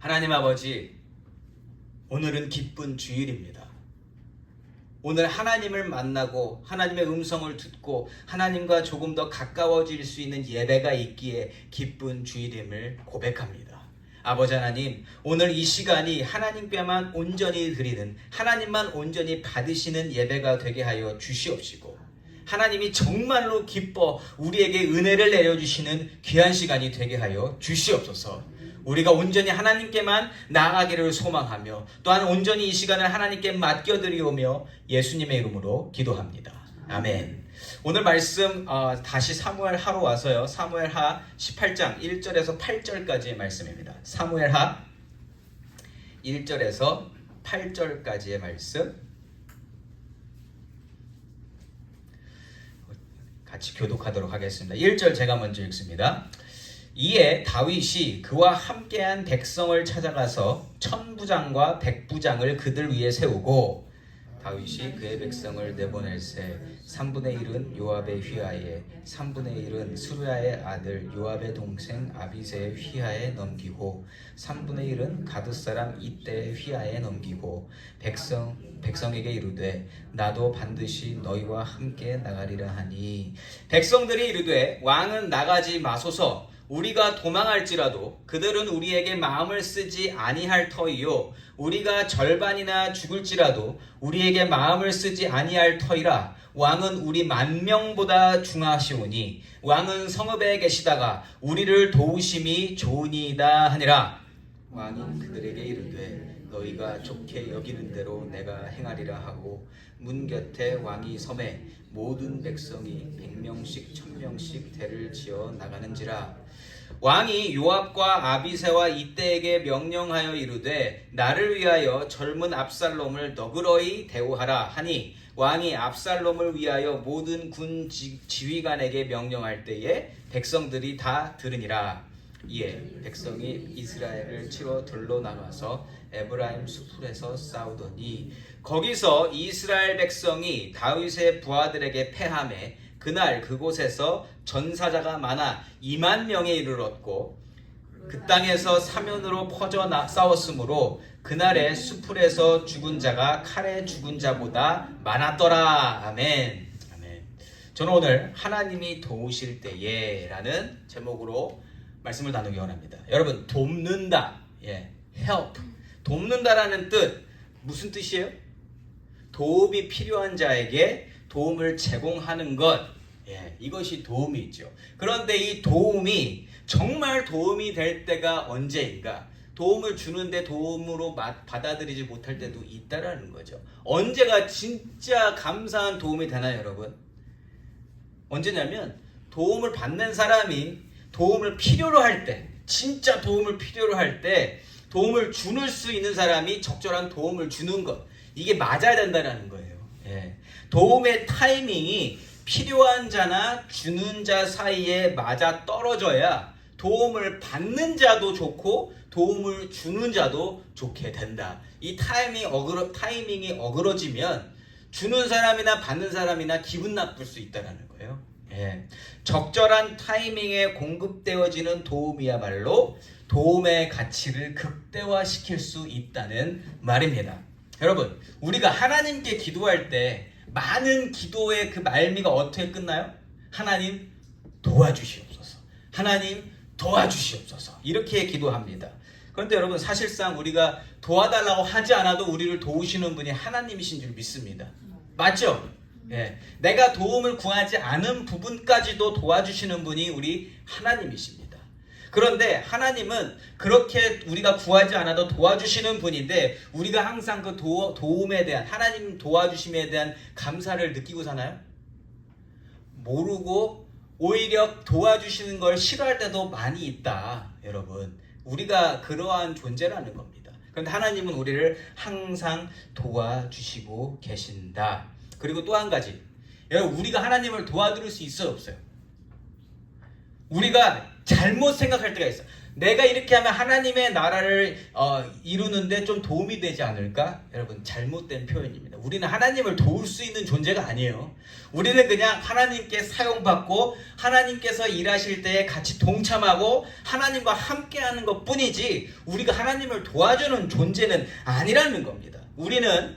하나님 아버지, 오늘은 기쁜 주일입니다. 오늘 하나님을 만나고 하나님의 음성을 듣고 하나님과 조금 더 가까워질 수 있는 예배가 있기에 기쁜 주일임을 고백합니다. 아버지 하나님, 오늘 이 시간이 하나님께만 온전히 드리는, 하나님만 온전히 받으시는 예배가 되게 하여 주시옵시고, 하나님이 정말로 기뻐 우리에게 은혜를 내려주시는 귀한 시간이 되게 하여 주시옵소서. 우리가 온전히 하나님께만 나아가기를 소망하며 또한 온전히 이 시간을 하나님께 맡겨드리오며 예수님의 이름으로 기도합니다. 아멘. 오늘 말씀 다시 사무엘하로 와서요. 사무엘하 18장 1절에서 8절까지의 말씀입니다. 사무엘하 1절에서 8절까지의 말씀 같이 교독하도록 하겠습니다. 1절 제가 먼저 읽습니다. 이에 다윗이 그와 함께한 백성을 찾아가서 천부장과 백부장을 그들 위에 세우고 다윗이 그의 백성을 내보낼새 3분의 1은 요압의 휘하에 3분의 1은 스루야의 아들 요압의 동생 아비새의 휘하에 넘기고 3분의 1은 가드 사람 이때의 휘하에 넘기고 백성에게 이르되 나도 반드시 너희와 함께 나가리라 하니 백성들이 이르되 왕은 나가지 마소서 우리가 도망할지라도 그들은 우리에게 마음을 쓰지 아니할 터이요 우리가 절반이나 죽을지라도 우리에게 마음을 쓰지 아니할 터이라 왕은 우리 10,000명보다 중하시오니 왕은 성읍에 계시다가 우리를 도우심이 좋으니이다 하니라. 왕이 그들에게 이르되 너희가 좋게 여기는 대로 내가 행하리라 하고 문 곁에 왕이 섬에 모든 백성이 100명씩 1000명씩 대를 지어 나가는지라. 왕이 요압과 아비새와 이때에게 명령하여 이르되 나를 위하여 젊은 압살롬을 너그러이 대우하라 하니 왕이 압살롬을 위하여 모든 군 지휘관에게 명령할 때에 백성들이 다 들으니라. 이에 백성이 이스라엘을 치러 들러 나가서 에브라임 수풀에서 싸우더니 거기서 이스라엘 백성이 다윗의 부하들에게 패하매 그날 그곳에서 전사자가 많아 20,000명에 이르렀고 그 땅에서 사면으로 퍼져 싸웠으므로 그날의 수풀에서 죽은 자가 칼에 죽은 자보다 많았더라. 아멘. 아멘. 저는 오늘 하나님이 도우실 때에 라는 제목으로 말씀을 나누기 원합니다. 여러분, 돕는다. help. 돕는다라는 뜻 무슨 뜻이에요? 도움이 필요한 자에게 도움을 제공하는 것. 이것이 도움이 있죠. 그런데 이 도움이 정말 도움이 될 때가 언제인가? 도움을 주는데 도움으로 받아들이지 못할 때도 있다라는 거죠. 언제가 진짜 감사한 도움이 되나요, 여러분? 언제냐면 도움을 받는 사람이 도움을 필요로 할 때, 진짜 도움을 필요로 할 때 도움을 주는 수 있는 사람이 적절한 도움을 주는 것. 이게 맞아야 된다는 거예요. 도움의 타이밍이 필요한 자나 주는 자 사이에 맞아 떨어져야 도움을 받는 자도 좋고 도움을 주는 자도 좋게 된다. 이 타이밍이 어그러지면 주는 사람이나 받는 사람이나 기분 나쁠 수 있다는 거예요. 적절한 타이밍에 공급되어지는 도움이야말로 도움의 가치를 극대화시킬 수 있다는 말입니다. 여러분, 우리가 하나님께 기도할 때 많은 기도의 그 말미가 어떻게 끝나요? 하나님 도와주시옵소서. 하나님 도와주시옵소서. 이렇게 기도합니다. 그런데 여러분, 사실상 우리가 도와달라고 하지 않아도 우리를 도우시는 분이 하나님이신 줄 믿습니다. 맞죠? 내가 도움을 구하지 않은 부분까지도 도와주시는 분이 우리 하나님이십니다. 그런데 하나님은 그렇게 우리가 구하지 않아도 도와주시는 분인데 우리가 항상 그 도움에 대한, 하나님 도와주심에 대한 감사를 느끼고 사나요? 모르고 오히려 도와주시는 걸 싫어할 때도 많이 있다. 여러분, 우리가 그러한 존재라는 겁니다. 그런데 하나님은 우리를 항상 도와주시고 계신다. 그리고 또 한 가지, 여러분, 우리가 하나님을 도와드릴 수 있어요, 없어요? 우리가 잘못 생각할 때가 있어. 내가 이렇게 하면 하나님의 나라를 이루는데 좀 도움이 되지 않을까? 여러분, 잘못된 표현입니다. 우리는 하나님을 도울 수 있는 존재가 아니에요. 우리는 그냥 하나님께 사용받고 하나님께서 일하실 때에 같이 동참하고 하나님과 함께하는 것 뿐이지 우리가 하나님을 도와주는 존재는 아니라는 겁니다. 우리는,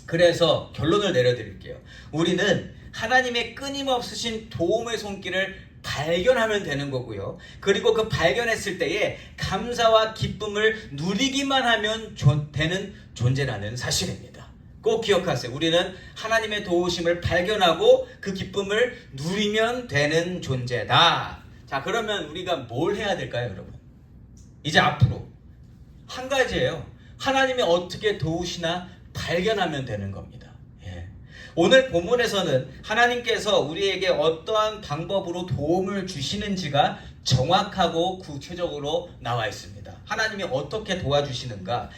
그래서 결론을 내려드릴게요. 우리는 하나님의 끊임없으신 도움의 손길을 발견하면 되는 거고요. 그리고 그 발견했을 때에 감사와 기쁨을 누리기만 하면 되는 존재라는 사실입니다. 꼭 기억하세요. 우리는 하나님의 도우심을 발견하고 그 기쁨을 누리면 되는 존재다. 자, 그러면 우리가 뭘 해야 될까요, 여러분? 이제 앞으로 한 가지예요. 하나님이 어떻게 도우시나 발견하면 되는 겁니다. 오늘 본문에서는 하나님께서 우리에게 어떠한 방법으로 도움을 주시는지가 정확하고 구체적으로 나와 있습니다. 하나님이 어떻게 도와주시는가?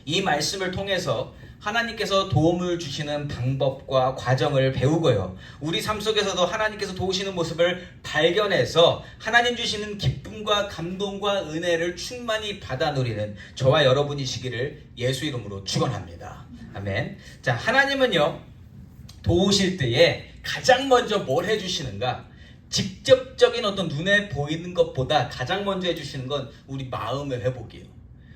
이 말씀을 통해서 하나님께서 도움을 주시는 방법과 과정을 배우고요. 우리 삶 속에서도 하나님께서 도우시는 모습을 발견해서 하나님 주시는 기쁨과 감동과 은혜를 충만히 받아 누리는 저와 여러분이시기를 예수 이름으로 축원합니다. 아멘. 자, 하나님은요, 도우실 때에 가장 먼저 뭘 해주시는가? 직접적인 어떤 눈에 보이는 것보다 가장 먼저 해주시는 건 우리 마음의 회복이에요.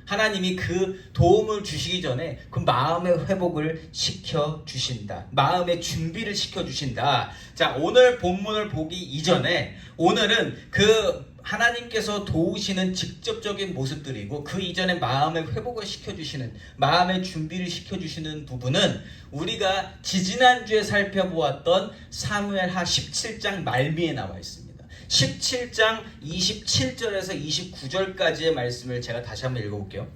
하나님이 그 도움을 주시기 전에 그 마음의 회복을 시켜주신다. 마음의 준비를 시켜주신다. 자, 오늘 본문을 보기 이전에 오늘은 그 하나님께서 도우시는 직접적인 모습들이고 그 이전에 마음의 회복을 시켜주시는, 마음의 준비를 시켜주시는 부분은 우리가 지지난주에 살펴보았던 사무엘하 17장 말미에 나와 있습니다. 17장 27절에서 29절까지의 말씀을 제가 다시 한번 읽어볼게요.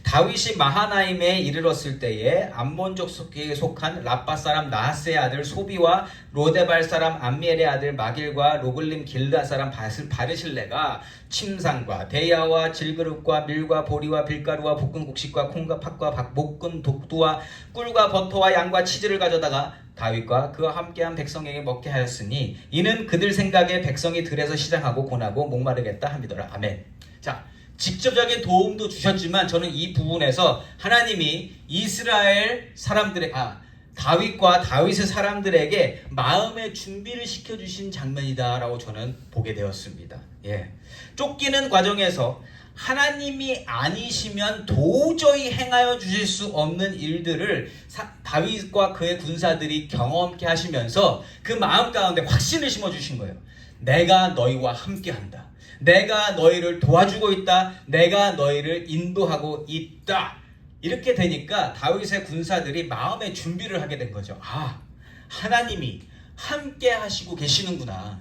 다윗이 마하나임에 이르렀을 때에 암몬족 속에 속한 라빠 사람 나하스의 아들 소비와 로데발 사람 암미엘의 아들 마길과 로글림 길다 사람 바르실레가 침상과 대야와 질그릇과 밀과 보리와 빌가루와 볶은 곡식과 콩과 팥과 볶은 독두와 꿀과 버터와 양과 치즈를 가져다가 다윗과 그와 함께한 백성에게 먹게 하였으니 이는 그들 생각에 백성이 들에서 시장하고 고나고 목마르겠다 함이더라. 아멘. 자, 직접적인 도움도 주셨지만 저는 이 부분에서 하나님이 이스라엘 사람들의 다윗과 다윗의 사람들에게 마음의 준비를 시켜주신 장면이다라고 저는 보게 되었습니다. 쫓기는 과정에서 하나님이 아니시면 도저히 행하여 주실 수 없는 일들을 다윗과 그의 군사들이 경험케 하시면서 그 마음 가운데 확신을 심어주신 거예요. 내가 너희와 함께한다. 내가 너희를 도와주고 있다. 내가 너희를 인도하고 있다. 이렇게 되니까 다윗의 군사들이 마음의 준비를 하게 된 거죠. 하나님이 함께 하시고 계시는구나.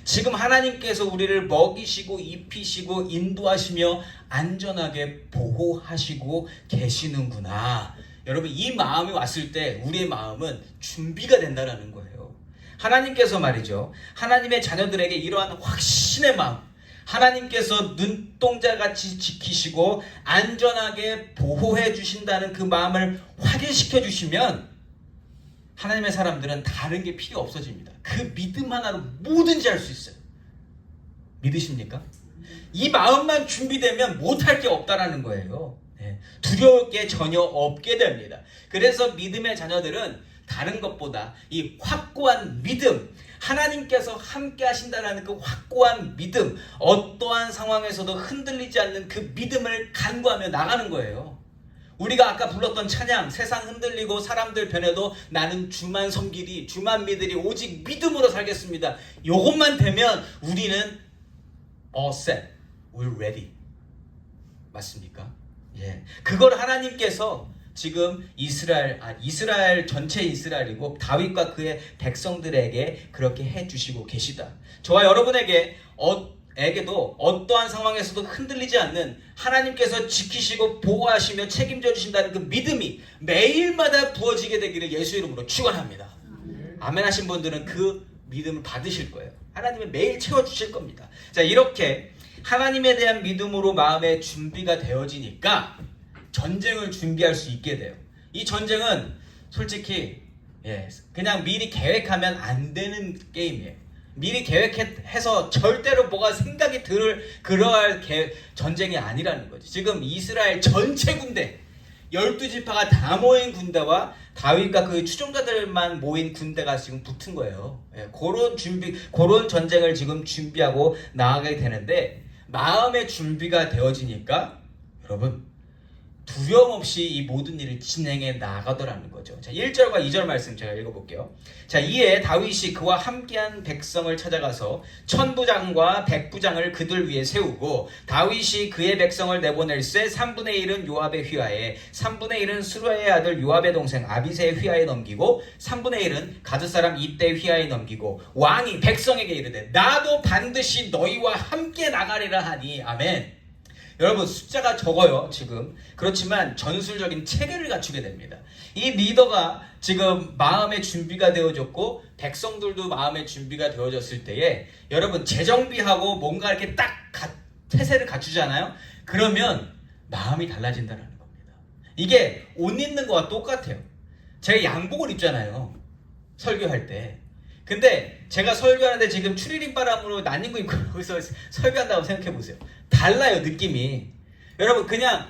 지금 하나님께서 우리를 먹이시고 입히시고 인도하시며 안전하게 보호하시고 계시는구나. 여러분, 이 마음이 왔을 때 우리의 마음은 준비가 된다는 거예요. 하나님께서 말이죠, 하나님의 자녀들에게 이러한 확신의 마음, 하나님께서 눈동자같이 지키시고 안전하게 보호해 주신다는 그 마음을 확인시켜 주시면 하나님의 사람들은 다른 게 필요 없어집니다. 그 믿음 하나로 뭐든지 할 수 있어요. 믿으십니까? 이 마음만 준비되면 못할 게 없다라는 거예요. 두려울 게 전혀 없게 됩니다. 그래서 믿음의 자녀들은 다른 것보다 이 확고한 믿음, 하나님께서 함께 하신다는 그 확고한 믿음, 어떠한 상황에서도 흔들리지 않는 그 믿음을 간구하며 나가는 거예요. 우리가 아까 불렀던 찬양, 세상 흔들리고 사람들 변해도 나는 주만 섬기리, 주만 믿으리, 오직 믿음으로 살겠습니다. 요것만 되면 우리는 all set, we're ready. 맞습니까? 그걸 하나님께서 지금 이스라엘 전체 이스라엘이고 다윗과 그의 백성들에게 그렇게 해주시고 계시다. 저와 여러분에게도 어떠한 상황에서도 흔들리지 않는 하나님께서 지키시고 보호하시며 책임져 주신다는 그 믿음이 매일마다 부어지게 되기를 예수 이름으로 축원합니다. 아멘 하신 분들은 그 믿음을 받으실 거예요. 하나님이 매일 채워주실 겁니다. 자, 이렇게 하나님에 대한 믿음으로 마음의 준비가 되어지니까 전쟁을 준비할 수 있게 돼요. 이 전쟁은 솔직히 그냥 미리 계획하면 안 되는 게임이에요. 미리 계획해서 절대로 뭐가 생각이 그러할 전쟁이 아니라는 거죠. 지금 이스라엘 전체 군대 12지파가 다 모인 군대와 다윗과 그 추종자들만 모인 군대가 지금 붙은 거예요. 예, 그런 전쟁을 지금 준비하고 나가게 되는데 마음의 준비가 되어지니까 여러분 두려움 없이 이 모든 일을 진행해 나가더라는 거죠. 자, 1절과 2절 말씀 제가 읽어볼게요. 자, 이에 다윗이 그와 함께한 백성을 찾아가서 천부장과 백부장을 그들 위에 세우고 다윗이 그의 백성을 내보낼새 3분의 1은 요압의 휘하에 3분의 1은 스루야의 아들 요압의 동생 아비새의 휘하에 넘기고 3분의 1은 가드 사람 이때의 휘하에 넘기고 왕이 백성에게 이르되 나도 반드시 너희와 함께 나가리라 하니 아멘. 여러분 숫자가 적어요 지금. 그렇지만 전술적인 체계를 갖추게 됩니다. 이 리더가 지금 마음의 준비가 되어졌고 백성들도 마음의 준비가 되어졌을 때에 여러분 재정비하고 뭔가 이렇게 딱 태세를 갖추잖아요. 그러면 마음이 달라진다는 겁니다. 이게 옷 입는 거와 똑같아요. 제가 양복을 입잖아요 설교할 때. 근데 제가 설교하는데 지금 추리닝 바람으로 난닝구 입고 거기서 설교한다고 생각해 보세요. 달라요 느낌이. 여러분 그냥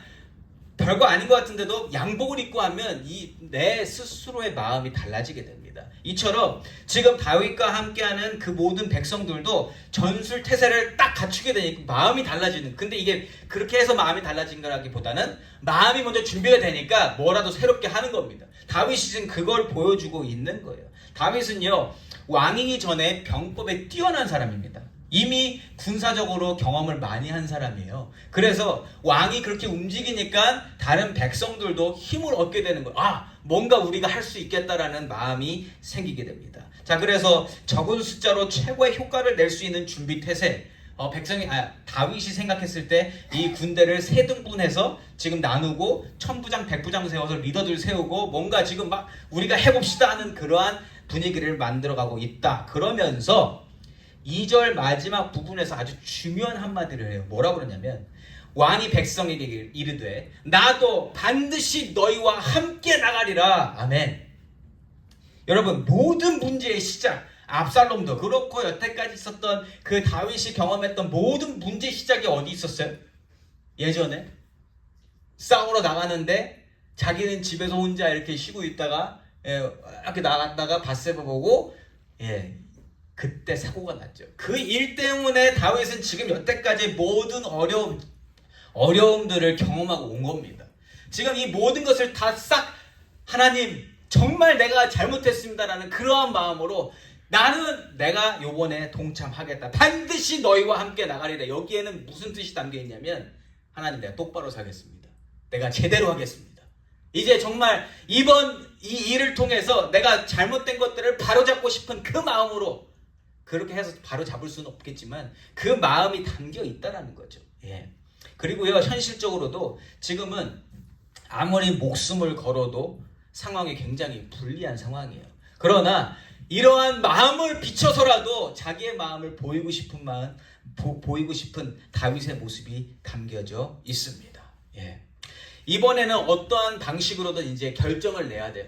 별거 아닌 것 같은데도 양복을 입고 하면 내 스스로의 마음이 달라지게 됩니다. 이처럼 지금 다윗과 함께하는 그 모든 백성들도 전술 태세를 딱 갖추게 되니까 마음이 달라지는. 근데 이게 그렇게 해서 마음이 달라진 거라기보다는 마음이 먼저 준비가 되니까 뭐라도 새롭게 하는 겁니다. 다윗이 지금 그걸 보여주고 있는 거예요. 다윗은요 왕이기 전에 병법에 뛰어난 사람입니다. 이미 군사적으로 경험을 많이 한 사람이에요. 그래서 왕이 그렇게 움직이니까 다른 백성들도 힘을 얻게 되는 거예요. 뭔가 우리가 할 수 있겠다라는 마음이 생기게 됩니다. 자, 그래서 적은 숫자로 최고의 효과를 낼 수 있는 준비 태세. 다윗이 생각했을 때 이 군대를 세 등분해서 지금 나누고 천부장, 백부장 세워서 리더들 세우고 뭔가 지금 막 우리가 해봅시다 하는 그러한 분위기를 만들어가고 있다. 그러면서 2절 마지막 부분에서 아주 중요한 한마디를 해요. 뭐라고 그러냐면 왕이 백성에게 이르되 나도 반드시 너희와 함께 나가리라. 아멘. 여러분 모든 문제의 시작 압살롬도 그렇고 여태까지 있었던 그 다윗이 경험했던 모든 문제 시작이 어디 있었어요? 예전에 싸우러 나가는데 자기는 집에서 혼자 이렇게 쉬고 있다가 이렇게 나갔다가 밧세바 보고 그때 사고가 났죠. 그 일 때문에 다윗은 지금 여태까지 모든 어려움들을 경험하고 온 겁니다. 지금 이 모든 것을 다 싹 하나님 정말 내가 잘못했습니다라는 그러한 마음으로 나는 내가 요번에 동참하겠다. 반드시 너희와 함께 나가리라. 여기에는 무슨 뜻이 담겨 있냐면 하나님 내가 똑바로 살겠습니다. 내가 제대로 하겠습니다. 이제 정말 이번 이 일을 통해서 내가 잘못된 것들을 바로잡고 싶은 그 마음으로 그렇게 해서 바로 잡을 수는 없겠지만 그 마음이 담겨 있다라는 거죠. 그리고요 현실적으로도 지금은 아무리 목숨을 걸어도 상황이 굉장히 불리한 상황이에요. 그러나 이러한 마음을 비춰서라도 자기의 마음을 보이고 싶은 다윗의 모습이 담겨져 있습니다. 이번에는 어떠한 방식으로든 이제 결정을 내야 돼요.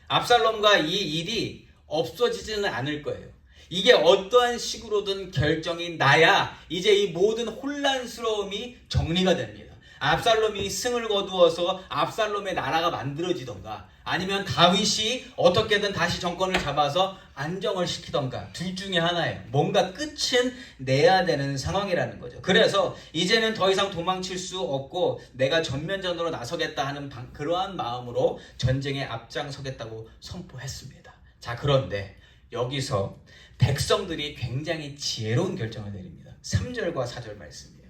압살롬과 이 일이 없어지지는 않을 거예요. 이게 어떠한 식으로든 결정이 나야 이제 이 모든 혼란스러움이 정리가 됩니다. 압살롬이 승을 거두어서 압살롬의 나라가 만들어지던가 아니면 다윗이 어떻게든 다시 정권을 잡아서 안정을 시키던가 둘 중에 하나예요. 뭔가 끝은 내야 되는 상황이라는 거죠. 그래서 이제는 더 이상 도망칠 수 없고 내가 전면전으로 나서겠다 하는 그러한 마음으로 전쟁에 앞장서겠다고 선포했습니다. 자, 그런데 여기서 백성들이 굉장히 지혜로운 결정을 내립니다. 3절과 4절 말씀이에요.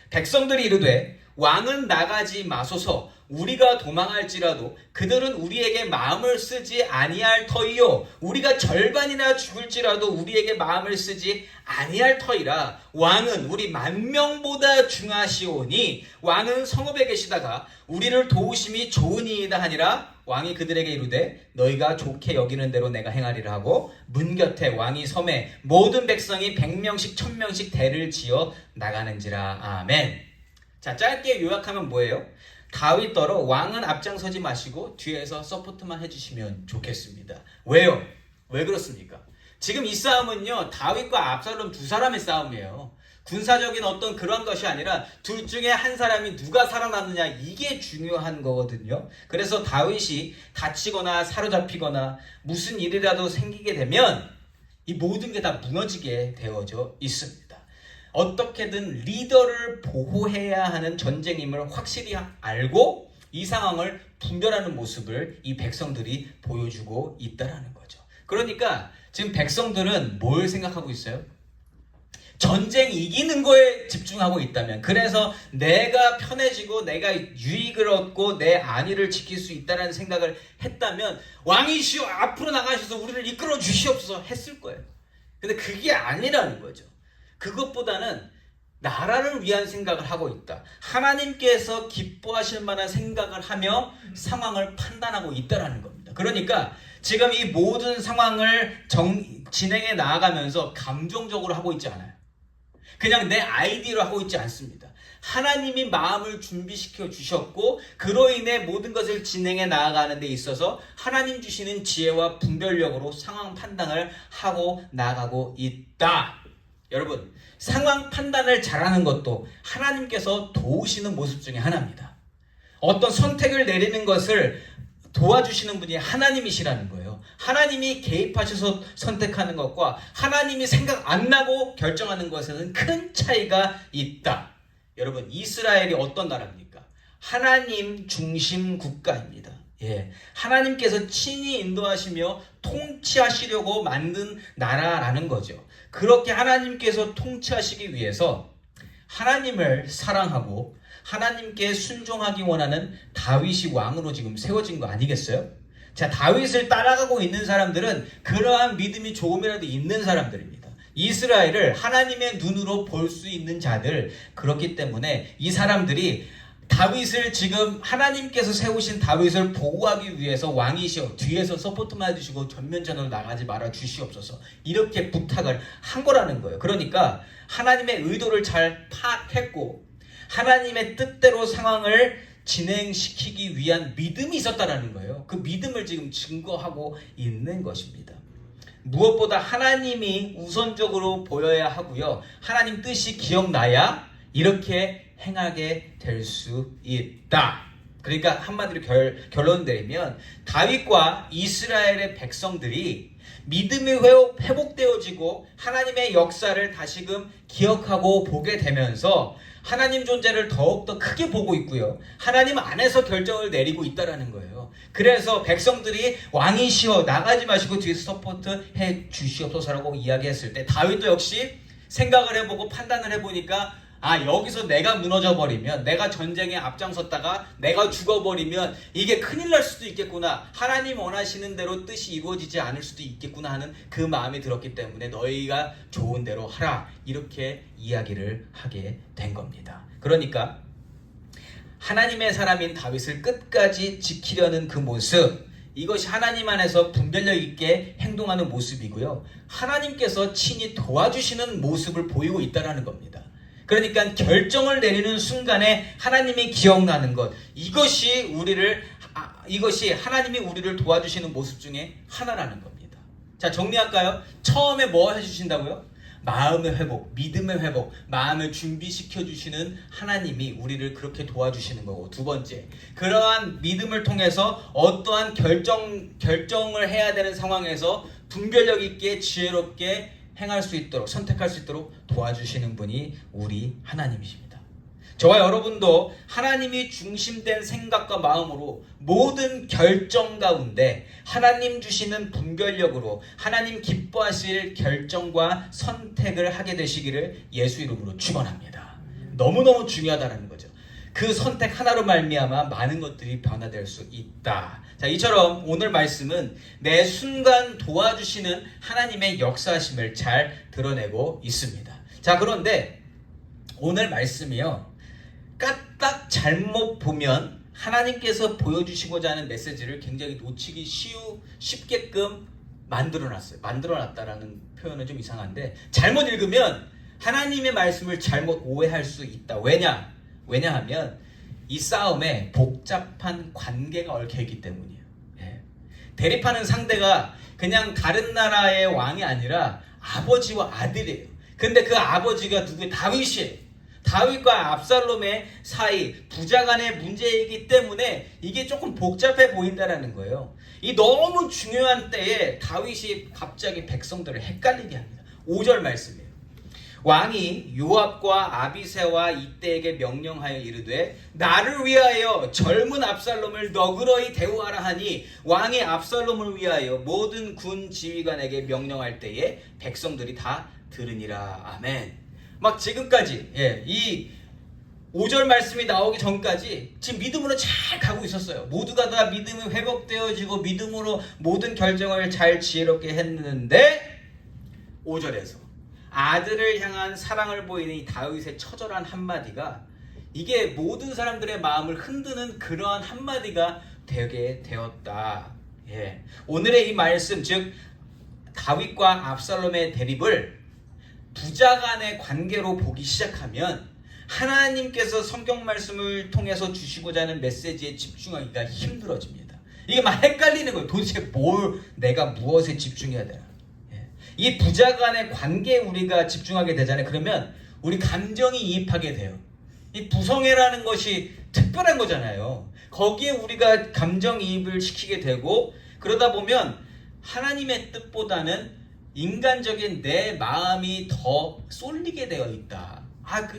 백성들이 이르되 왕은 나가지 마소서 우리가 도망할지라도 그들은 우리에게 마음을 쓰지 아니할 터이요 우리가 절반이나 죽을지라도 우리에게 마음을 쓰지 아니할 터이라. 왕은 우리 10,000명보다 중하시오니 왕은 성읍에 계시다가 우리를 도우심이 좋으니이다 하니라. 왕이 그들에게 이르되 너희가 좋게 여기는 대로 내가 행하리라 하고 문 곁에 왕이 섬에 모든 백성이 100명씩 1000명씩 대를 지어 나가는지라. 아멘. 자, 짧게 요약하면 뭐예요? 다윗더러 왕은 앞장서지 마시고 뒤에서 서포트만 해주시면 좋겠습니다. 왜요? 왜 그렇습니까? 지금 이 싸움은요, 다윗과 압살롬 두 사람의 싸움이에요. 군사적인 어떤 그런 것이 아니라 둘 중에 한 사람이 누가 살아남느냐, 이게 중요한 거거든요. 그래서 다윗이 다치거나 사로잡히거나 무슨 일이라도 생기게 되면 이 모든 게 다 무너지게 되어져 있습니다. 어떻게든 리더를 보호해야 하는 전쟁임을 확실히 알고 이 상황을 분별하는 모습을 이 백성들이 보여주고 있다는 거죠. 그러니까 지금 백성들은 뭘 생각하고 있어요? 전쟁 이기는 거에 집중하고 있다면, 그래서 내가 편해지고 내가 유익을 얻고 내 안위를 지킬 수 있다는 생각을 했다면 왕이시여 앞으로 나가셔서 우리를 이끌어 주시옵소서 했을 거예요. 근데 그게 아니라는 거죠. 그것보다는 나라를 위한 생각을 하고 있다. 하나님께서 기뻐하실 만한 생각을 하며 상황을 판단하고 있다는 겁니다. 그러니까 지금 이 모든 상황을 진행해 나아가면서 감정적으로 하고 있지 않아요. 그냥 내 아이디어로 하고 있지 않습니다. 하나님이 마음을 준비시켜 주셨고 그로 인해 모든 것을 진행해 나아가는 데 있어서 하나님 주시는 지혜와 분별력으로 상황 판단을 하고 나가고 있다. 여러분, 상황 판단을 잘하는 것도 하나님께서 도우시는 모습 중에 하나입니다. 어떤 선택을 내리는 것을 도와주시는 분이 하나님이시라는 거예요. 하나님이 개입하셔서 선택하는 것과 하나님이 생각 안 나고 결정하는 것에는 큰 차이가 있다. 여러분, 이스라엘이 어떤 나라입니까? 하나님 중심 국가입니다. 예, 하나님께서 친히 인도하시며 통치하시려고 만든 나라라는 거죠. 그렇게 하나님께서 통치하시기 위해서 하나님을 사랑하고 하나님께 순종하기 원하는 다윗이 왕으로 지금 세워진 거 아니겠어요? 자, 다윗을 따라가고 있는 사람들은 그러한 믿음이 조금이라도 있는 사람들입니다. 이스라엘을 하나님의 눈으로 볼 수 있는 자들, 그렇기 때문에 이 사람들이 다윗을 지금 하나님께서 세우신 다윗을 보호하기 위해서 왕이시여 뒤에서 서포트만 해주시고 전면전으로 나가지 말아 주시옵소서, 이렇게 부탁을 한 거라는 거예요. 그러니까 하나님의 의도를 잘 파악했고 하나님의 뜻대로 상황을 진행시키기 위한 믿음이 있었다라는 거예요. 그 믿음을 지금 증거하고 있는 것입니다. 무엇보다 하나님이 우선적으로 보여야 하고요. 하나님 뜻이 기억나야 이렇게 행하게 될 수 있다. 그러니까 한마디로 결론 내리면 다윗과 이스라엘의 백성들이 믿음이 회복되어지고 하나님의 역사를 다시금 기억하고 보게 되면서 하나님 존재를 더욱더 크게 보고 있고요. 하나님 안에서 결정을 내리고 있다는 거예요. 그래서 백성들이 왕이시여 나가지 마시고 뒤에서 서포트 해 주시옵소서라고 이야기했을 때 다윗도 역시 생각을 해보고 판단을 해보니까 여기서 내가 무너져 버리면, 내가 전쟁에 앞장섰다가 내가 죽어버리면 이게 큰일 날 수도 있겠구나, 하나님 원하시는 대로 뜻이 이루어지지 않을 수도 있겠구나 하는 그 마음이 들었기 때문에 너희가 좋은 대로 하라, 이렇게 이야기를 하게 된 겁니다. 그러니까 하나님의 사람인 다윗을 끝까지 지키려는 그 모습, 이것이 하나님 안에서 분별력 있게 행동하는 모습이고요, 하나님께서 친히 도와주시는 모습을 보이고 있다는 겁니다. 그러니까 결정을 내리는 순간에 하나님이 기억나는 것, 이것이 하나님이 우리를 도와주시는 모습 중에 하나라는 겁니다. 자, 정리할까요? 처음에 뭐 해주신다고요? 마음의 회복, 믿음의 회복, 마음을 준비시켜 주시는 하나님이 우리를 그렇게 도와주시는 거고, 두 번째, 그러한 믿음을 통해서 어떠한 결정을 해야 되는 상황에서 분별력 있게 지혜롭게 행할 수 있도록, 선택할 수 있도록 도와주시는 분이 우리 하나님이십니다. 저와 여러분도 하나님이 중심된 생각과 마음으로 모든 결정 가운데 하나님 주시는 분별력으로 하나님 기뻐하실 결정과 선택을 하게 되시기를 예수 이름으로 축원합니다. 너무너무 중요하다는 거죠. 그 선택 하나로 말미암아 많은 것들이 변화될 수 있다. 자, 이처럼 오늘 말씀은 매 순간 도와주시는 하나님의 역사심을 잘 드러내고 있습니다. 자, 그런데 오늘 말씀이요, 까딱 잘못 보면 하나님께서 보여주시고자 하는 메시지를 굉장히 놓치기 쉽게끔 만들어놨다라는 표현은 좀 이상한데, 잘못 읽으면 하나님의 말씀을 잘못 오해할 수 있다. 왜냐하면 이 싸움에 복잡한 관계가 얽혀있기 때문이에요. 예. 대립하는 상대가 그냥 다른 나라의 왕이 아니라 아버지와 아들이에요. 근데 그 아버지가 누구예요? 다윗이에요. 다윗과 압살롬의 사이, 부자 간의 문제이기 때문에 이게 조금 복잡해 보인다라는 거예요. 이 너무 중요한 때에 다윗이 갑자기 백성들을 헷갈리게 합니다. 5절 말씀이에요. 왕이 요압과 아비새와 이때에게 명령하여 이르되 나를 위하여 젊은 압살롬을 너그러이 대우하라 하니 왕이 압살롬을 위하여 모든 군 지휘관에게 명령할 때에 백성들이 다 들으니라. 아멘. 막 지금까지 이 5절 말씀이 나오기 전까지 지금 믿음으로 잘 가고 있었어요. 모두가 다 믿음이 회복되어지고 믿음으로 모든 결정을 잘 지혜롭게 했는데 5절에서 아들을 향한 사랑을 보이는 이 다윗의 처절한 한마디가 이게 모든 사람들의 마음을 흔드는 그러한 한마디가 되게 되었다. 오늘의 이 말씀, 즉 다윗과 압살롬의 대립을 부자 간의 관계로 보기 시작하면 하나님께서 성경 말씀을 통해서 주시고자 하는 메시지에 집중하기가 힘들어집니다. 이게 막 헷갈리는 거예요. 도대체 내가 무엇에 집중해야 되나? 이 부자 간의 관계에 우리가 집중하게 되잖아요. 그러면 우리 감정이 이입하게 돼요. 이 부성애라는 것이 특별한 거잖아요. 거기에 우리가 감정이입을 시키게 되고 그러다 보면 하나님의 뜻보다는 인간적인 내 마음이 더 쏠리게 되어 있다.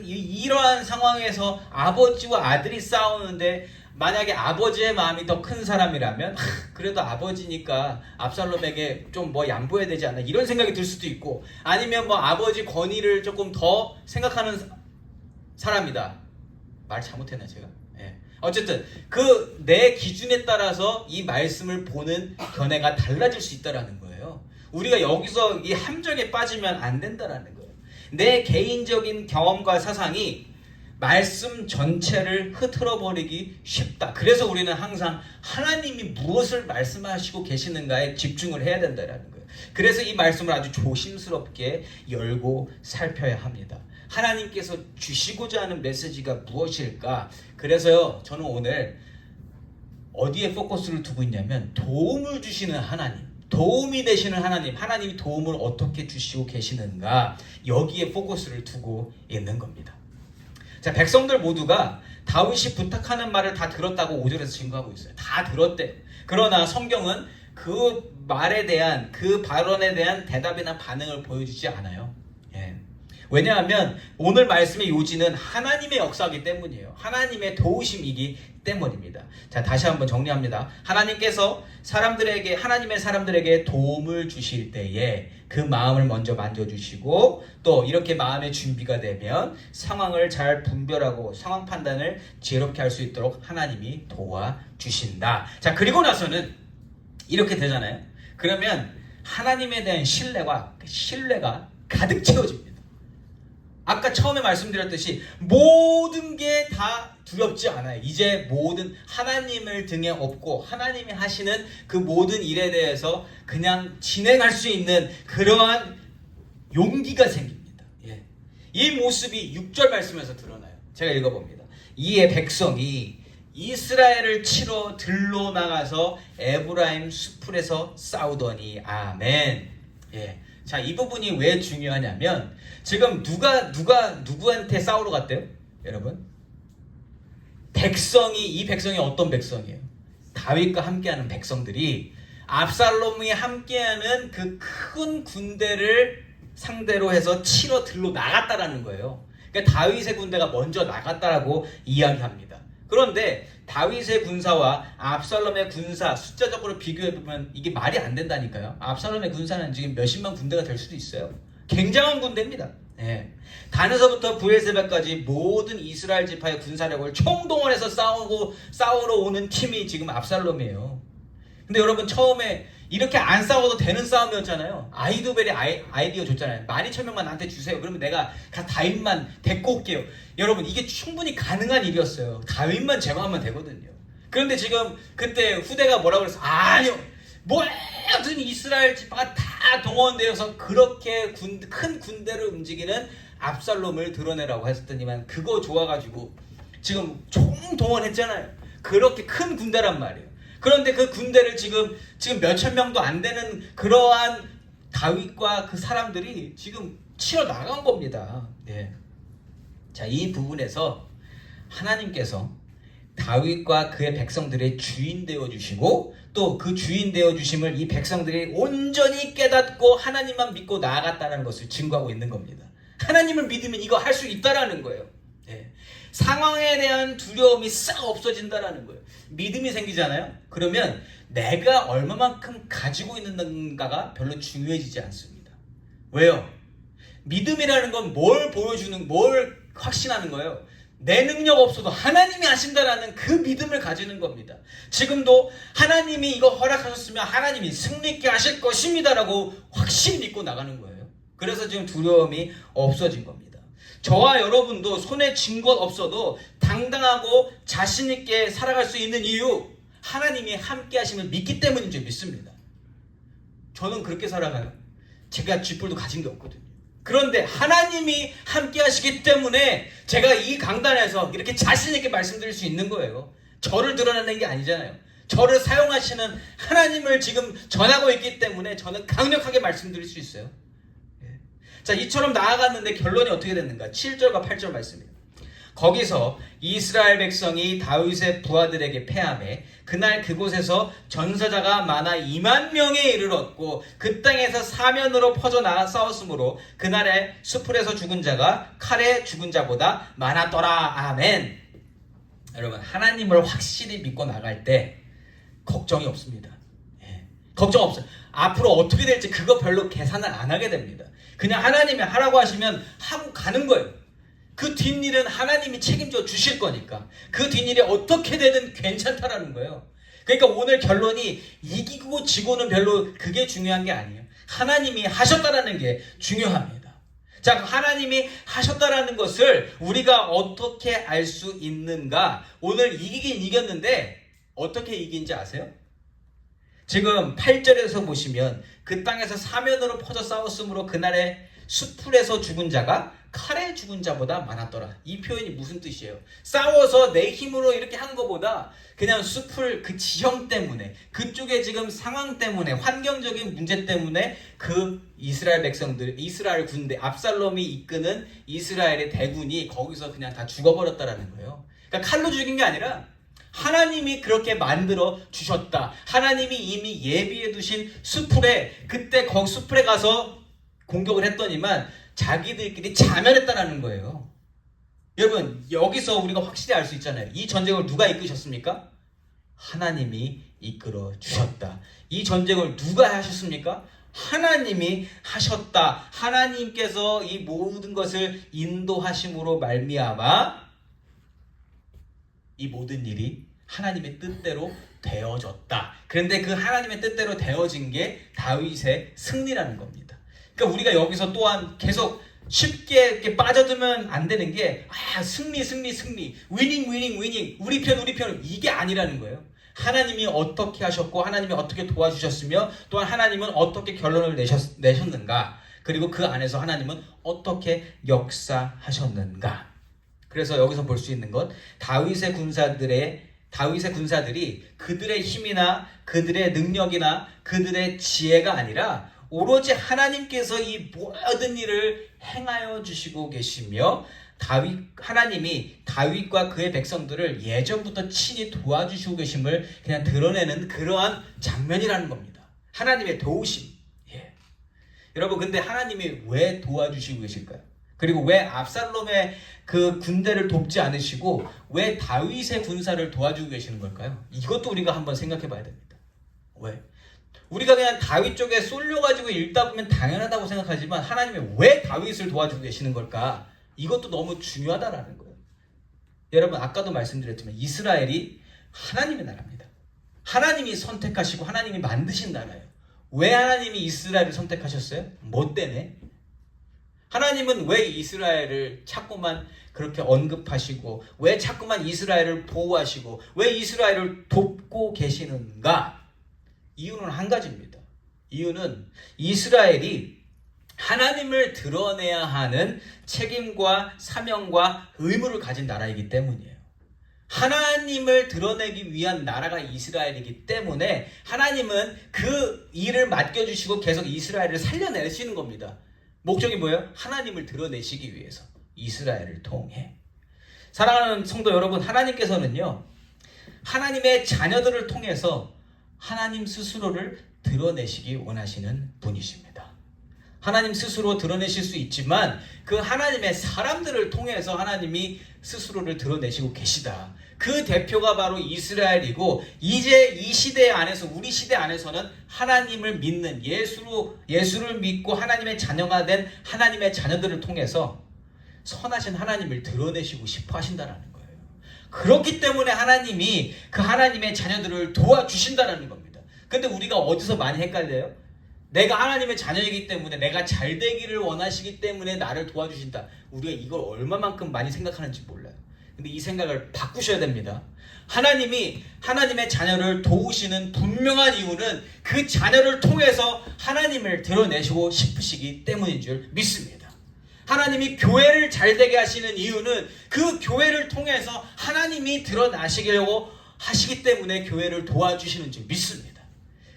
이러한 상황에서 아버지와 아들이 싸우는데 만약에 아버지의 마음이 더 큰 사람이라면 그래도 아버지니까 압살롬에게 좀 뭐 양보해야 되지 않나 이런 생각이 들 수도 있고, 아니면 뭐 아버지 권위를 조금 더 생각하는 사람이다. 말 잘못했나 제가? 어쨌든 그 내 기준에 따라서 이 말씀을 보는 견해가 달라질 수 있다라는 거예요. 우리가 여기서 이 함정에 빠지면 안 된다라는 거예요. 내 개인적인 경험과 사상이 말씀 전체를 흐트러버리기 쉽다. 그래서 우리는 항상 하나님이 무엇을 말씀하시고 계시는가에 집중을 해야 된다는 거예요. 그래서 이 말씀을 아주 조심스럽게 열고 살펴야 합니다. 하나님께서 주시고자 하는 메시지가 무엇일까? 그래서요, 저는 오늘 어디에 포커스를 두고 있냐면 도움을 주시는 하나님, 도움이 되시는 하나님, 하나님이 도움을 어떻게 주시고 계시는가, 여기에 포커스를 두고 있는 겁니다. 자, 백성들 모두가 다윗이 부탁하는 말을 다 들었다고 5절에서 증거하고 있어요. 다 들었대요. 그러나 성경은 그 말에 대한, 그 발언에 대한 대답이나 반응을 보여주지 않아요. 왜냐하면 오늘 말씀의 요지는 하나님의 역사이기 때문이에요. 하나님의 도우심이기 때문입니다. 자, 다시 한번 정리합니다. 하나님께서 하나님의 사람들에게 도움을 주실 때에 그 마음을 먼저 만져주시고, 또 이렇게 마음의 준비가 되면 상황을 잘 분별하고 상황 판단을 지혜롭게 할 수 있도록 하나님이 도와주신다. 자, 그리고 나서는 이렇게 되잖아요. 그러면 하나님에 대한 신뢰가 가득 채워집니다. 아까 처음에 말씀드렸듯이 모든 게 다 두렵지 않아요. 이제 모든 하나님을 등에 업고 하나님이 하시는 그 모든 일에 대해서 그냥 진행할 수 있는 그러한 용기가 생깁니다. 이 모습이 6절 말씀에서 드러나요. 제가 읽어봅니다. 이에 백성이 이스라엘을 치러 들로 나가서 에브라임 수풀에서 싸우더니. 아멘. 자, 이 부분이 왜 중요하냐면 지금 누가 누구한테 싸우러 갔대요? 여러분, 이 백성이 어떤 백성이에요? 다윗과 함께하는 백성들이 압살롬이 함께하는 그 큰 군대를 상대로 해서 치러 들로 나갔다라는 거예요. 그러니까 다윗의 군대가 먼저 나갔다라고 이야기합니다. 그런데 다윗의 군사와 압살롬의 군사 숫자적으로 비교해보면 이게 말이 안 된다니까요. 압살롬의 군사는 지금 몇십만 군대가 될 수도 있어요. 굉장한 군대입니다. 단에서부터 브엘세바까지 모든 이스라엘 지파의 군사력을 총동원해서 싸우러 오는 팀이 지금 압살롬이에요. 근데 여러분, 처음에 이렇게 안 싸워도 되는 싸움이었잖아요. 아히도벨이 아이디어 줬잖아요. 12,000명만 나한테 주세요. 그러면 내가 다윗만 데리고 올게요. 여러분, 이게 충분히 가능한 일이었어요. 다윗만 제거하면 되거든요. 그런데 지금 그때 후대가 뭐라고 그랬어? 아니요, 모든 이스라엘 지파가 다 동원되어서 그렇게 큰 군대를 움직이는 압살롬을 드러내라고 했더니만 그거 좋아가지고 지금 총동원했잖아요. 그렇게 큰 군대란 말이에요. 그런데 그 군대를 지금 몇천 명도 안 되는 그러한 다윗과 그 사람들이 지금 치러 나간 겁니다. 네. 자, 이 부분에서 하나님께서 다윗과 그의 백성들의 주인 되어 주시고 또 그 주인 되어 주심을 이 백성들이 온전히 깨닫고 하나님만 믿고 나아갔다는 것을 증거하고 있는 겁니다. 하나님을 믿으면 이거 할 수 있다라는 거예요. 네. 상황에 대한 두려움이 싹 없어진다라는 거예요. 믿음이 생기잖아요. 그러면 내가 얼마만큼 가지고 있는가가 별로 중요해지지 않습니다. 왜요? 믿음이라는 건 뭘 보여주는, 뭘 확신하는 거예요? 내 능력 없어도 하나님이 하신다라는 그 믿음을 가지는 겁니다. 지금도 하나님이 이거 허락하셨으면 하나님이 승리 있게 하실 것입니다라고 확실히 믿고 나가는 거예요. 그래서 지금 두려움이 없어진 겁니다. 저와 여러분도 손에 쥔 것 없어도 당당하고 자신 있게 살아갈 수 있는 이유, 하나님이 함께 하심을 믿기 때문인 줄 믿습니다. 저는 그렇게 살아가요. 제가 쥐뿔도 가진 게 없거든요. 그런데 하나님이 함께 하시기 때문에 제가 이 강단에서 이렇게 자신 있게 말씀드릴 수 있는 거예요. 저를 드러내는 게 아니잖아요. 저를 사용하시는 하나님을 지금 전하고 있기 때문에 저는 강력하게 말씀드릴 수 있어요. 자, 이처럼 나아갔는데 결론이 어떻게 됐는가? 7절과 8절 말씀입니다. 거기서 이스라엘 백성이 다윗의 부하들에게 패하매 그날 그곳에서 전사자가 많아 2만 명에 이르렀고 그 땅에서 사면으로 퍼져나가 싸웠으므로 그날에 수풀에서 죽은 자가 칼에 죽은 자보다 많았더라. 아멘. 여러분, 하나님을 확실히 믿고 나갈 때 걱정이 없습니다. 걱정 없어요. 앞으로 어떻게 될지 그거 별로 계산을 안 하게 됩니다. 그냥 하나님이 하라고 하시면 하고 가는 거예요. 그 뒷일은 하나님이 책임져 주실 거니까 그 뒷일이 어떻게 되든 괜찮다라는 거예요. 그러니까 오늘 결론이 이기고 지고는 별로 그게 중요한 게 아니에요. 하나님이 하셨다라는 게 중요합니다. 자, 하나님이 하셨다라는 것을 우리가 어떻게 알 수 있는가? 오늘 이기긴 이겼는데 어떻게 이긴지 아세요? 지금 8절에서 보시면 그 땅에서 사면으로 퍼져 싸웠으므로 그날에 수풀에서 죽은 자가 칼에 죽은 자보다 많았더라. 이 표현이 무슨 뜻이에요? 싸워서 내 힘으로 이렇게 한 것보다 그냥 수풀 그 지형 때문에 그쪽에 지금 상황 때문에 환경적인 문제 때문에 그 이스라엘 백성들, 이스라엘 군대, 압살롬이 이끄는 이스라엘의 대군이 거기서 그냥 다 죽어버렸다라는 거예요. 그러니까 칼로 죽인 게 아니라 하나님이 그렇게 만들어 주셨다. 하나님이 이미 예비해 두신 수풀에 그때 거기 수풀에 가서 공격을 했더니만 자기들끼리 자멸했다라는 거예요. 여러분, 여기서 우리가 확실히 알 수 있잖아요. 이 전쟁을 누가 이끄셨습니까? 하나님이 이끌어 주셨다. 이 전쟁을 누가 하셨습니까? 하나님이 하셨다. 하나님께서 이 모든 것을 인도하심으로 말미암아 이 모든 일이 하나님의 뜻대로 되어졌다. 그런데 그 하나님의 뜻대로 되어진 게 다윗의 승리라는 겁니다. 그러니까 우리가 여기서 또한 계속 쉽게 이렇게 빠져들면 안 되는 게 승리 위닝 우리 편 이게 아니라는 거예요. 하나님이 어떻게 하셨고 하나님이 어떻게 도와주셨으며 또한 하나님은 어떻게 결론을 내셨는가, 그리고 그 안에서 하나님은 어떻게 역사하셨는가. 그래서 여기서 볼 수 있는 것, 다윗의 군사들이 그들의 힘이나 그들의 능력이나 그들의 지혜가 아니라 오로지 하나님께서 이 모든 일을 행하여 주시고 계시며 하나님이 다윗과 그의 백성들을 예전부터 친히 도와주시고 계심을 그냥 드러내는 그러한 장면이라는 겁니다. 하나님의 도우심. 여러분, 근데 하나님이 왜 도와주시고 계실까요? 그리고 왜 압살롬의 그 군대를 돕지 않으시고 왜 다윗의 군사를 도와주고 계시는 걸까요? 이것도 우리가 한번 생각해 봐야 됩니다. 왜? 우리가 그냥 다윗 쪽에 쏠려가지고 읽다 보면 당연하다고 생각하지만 하나님이 왜 다윗을 도와주고 계시는 걸까? 이것도 너무 중요하다라는 거예요. 여러분, 아까도 말씀드렸지만 이스라엘이 하나님의 나라입니다. 하나님이 선택하시고 하나님이 만드신 나라예요. 왜 하나님이 이스라엘을 선택하셨어요? 뭐 때문에? 하나님은 왜 이스라엘을 자꾸만 그렇게 언급하시고 왜 자꾸만 이스라엘을 보호하시고 왜 이스라엘을 돕고 계시는가? 이유는 한 가지입니다. 이유는 이스라엘이 하나님을 드러내야 하는 책임과 사명과 의무를 가진 나라이기 때문이에요. 하나님을 드러내기 위한 나라가 이스라엘이기 때문에 하나님은 그 일을 맡겨주시고 계속 이스라엘을 살려내시는 겁니다. 목적이 뭐예요? 하나님을 드러내시기 위해서 이스라엘을 통해. 사랑하는 성도 여러분, 하나님께서는요 하나님의 자녀들을 통해서 하나님 스스로를 드러내시기 원하시는 분이십니다. 하나님 스스로 드러내실 수 있지만 그 하나님의 사람들을 통해서 하나님이 스스로를 드러내시고 계시다. 그 대표가 바로 이스라엘이고, 이제 이 시대 안에서, 우리 시대 안에서는 하나님을 믿는, 예수를 믿고 하나님의 자녀가 된 하나님의 자녀들을 통해서 선하신 하나님을 드러내시고 싶어 하신다는 거예요. 그렇기 때문에 하나님이 그 하나님의 자녀들을 도와주신다는 겁니다. 근데 우리가 어디서 많이 헷갈려요? 내가 하나님의 자녀이기 때문에, 내가 잘 되기를 원하시기 때문에 나를 도와주신다. 우리가 이걸 얼마만큼 많이 생각하는지 몰라요. 근데 이 생각을 바꾸셔야 됩니다. 하나님이 하나님의 자녀를 도우시는 분명한 이유는 그 자녀를 통해서 하나님을 드러내시고 싶으시기 때문인 줄 믿습니다. 하나님이 교회를 잘 되게 하시는 이유는 그 교회를 통해서 하나님이 드러나시려고 하시기 때문에 교회를 도와주시는 줄 믿습니다.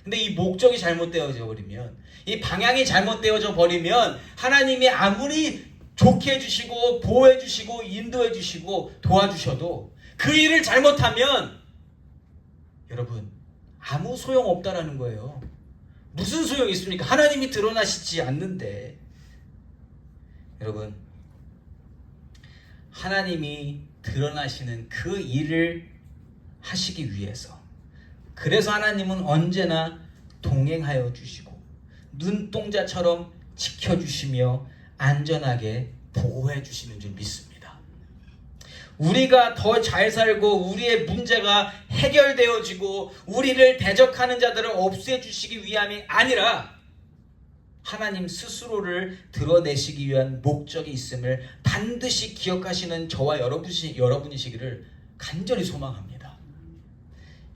근데 이 목적이 잘못되어져 버리면, 이 방향이 잘못되어져 버리면 하나님이 아무리 좋게 해주시고 보호해주시고 인도해주시고 도와주셔도 그 일을 잘못하면 여러분 아무 소용없다라는 거예요. 무슨 소용이 있습니까? 하나님이 드러나시지 않는데. 여러분, 하나님이 드러나시는 그 일을 하시기 위해서, 그래서 하나님은 언제나 동행하여 주시고 눈동자처럼 지켜주시며 안전하게 보호해 주시는 줄 믿습니다. 우리가 더 잘 살고 우리의 문제가 해결되어지고 우리를 대적하는 자들을 없애주시기 위함이 아니라 하나님 스스로를 드러내시기 위한 목적이 있음을 반드시 기억하시는 저와 여러분이시기를 간절히 소망합니다.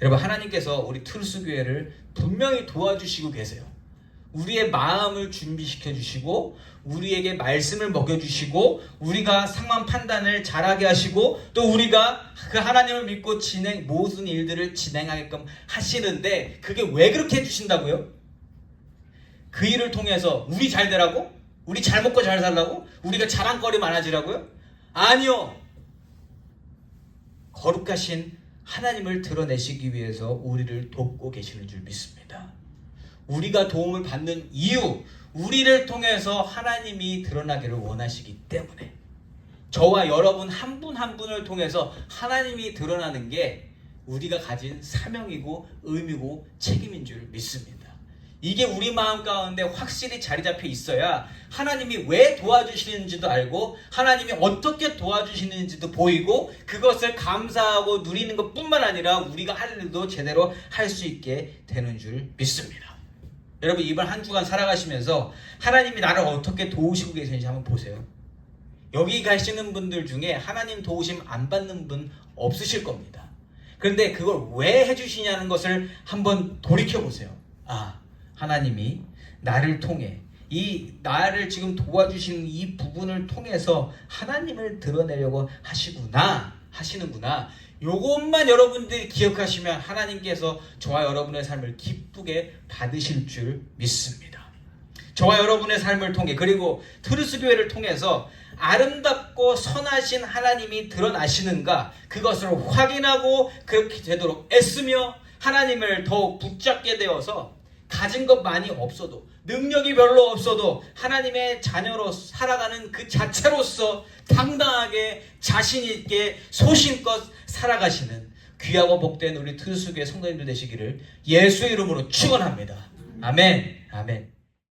여러분, 하나님께서 우리 트루스교회를 분명히 도와주시고 계세요. 우리의 마음을 준비시켜 주시고 우리에게 말씀을 먹여주시고 우리가 상황 판단을 잘하게 하시고 또 우리가 그 하나님을 믿고 모든 일들을 진행하게끔 하시는데, 그게 왜 그렇게 해주신다고요? 그 일을 통해서 우리 잘 되라고? 우리 잘 먹고 잘 살라고? 우리가 자랑거리 많아지라고요? 아니요. 거룩하신 하나님을 드러내시기 위해서 우리를 돕고 계시는 줄 믿습니다. 우리가 도움을 받는 이유, 우리를 통해서 하나님이 드러나기를 원하시기 때문에, 저와 여러분 한 분 한 분을 통해서 하나님이 드러나는 게 우리가 가진 사명이고 의미고 책임인 줄 믿습니다. 이게 우리 마음 가운데 확실히 자리 잡혀 있어야 하나님이 왜 도와주시는지도 알고 하나님이 어떻게 도와주시는지도 보이고 그것을 감사하고 누리는 것뿐만 아니라 우리가 할 일도 제대로 할 수 있게 되는 줄 믿습니다. 여러분, 이번 한 주간 살아가시면서 하나님이 나를 어떻게 도우시고 계시는지 한번 보세요. 여기 가시는 분들 중에 하나님 도우심 안 받는 분 없으실 겁니다. 그런데 그걸 왜 해주시냐는 것을 한번 돌이켜보세요. 하나님이 나를 통해 나를 지금 도와주시는 이 부분을 통해서 하나님을 드러내려고 하시는구나. 요것만 여러분들이 기억하시면 하나님께서 저와 여러분의 삶을 기쁘게 받으실 줄 믿습니다. 저와 여러분의 삶을 통해, 그리고 트루스교회를 통해서 아름답고 선하신 하나님이 드러나시는가, 그것을 확인하고 그렇게 되도록 애쓰며 하나님을 더욱 붙잡게 되어서 가진 것 많이 없어도, 능력이 별로 없어도 하나님의 자녀로 살아가는 그 자체로서 당당하게 자신 있게 소신껏 살아가시는 귀하고 복된 우리 트루스교회 성도님들 되시기를 예수의 이름으로 축원합니다. 아멘. 아멘.